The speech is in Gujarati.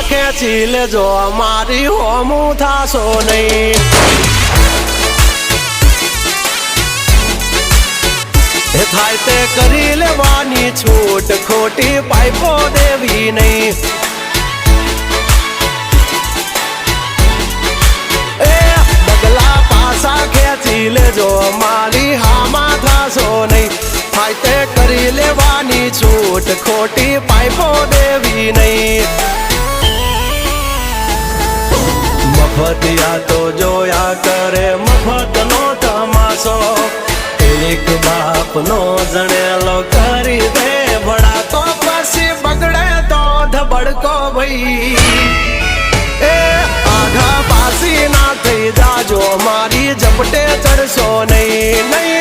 ખેંચી લેજો મારી હોમું થાશો નહીં થાય તે કરી લેવાની છૂટ ખોટી પાઇપો દેવી નહીં એ બગલા પાસા ખેંચી લેજો મારી હામાં થાશો નહીં થાય તે કરી લેવાની છૂટ ખોટી પાઇપો દેવી નહીં મફતિયા તો જોયા કરે મફતનો તમાશો એક બાપનો જણેલો કરી દે ભડા તો પછી બગડે તો ધબડકો ભાઈ એ આઘા પાસી ના થઈ જાજો મારી ઝપટે ચડશો નહીં નહીં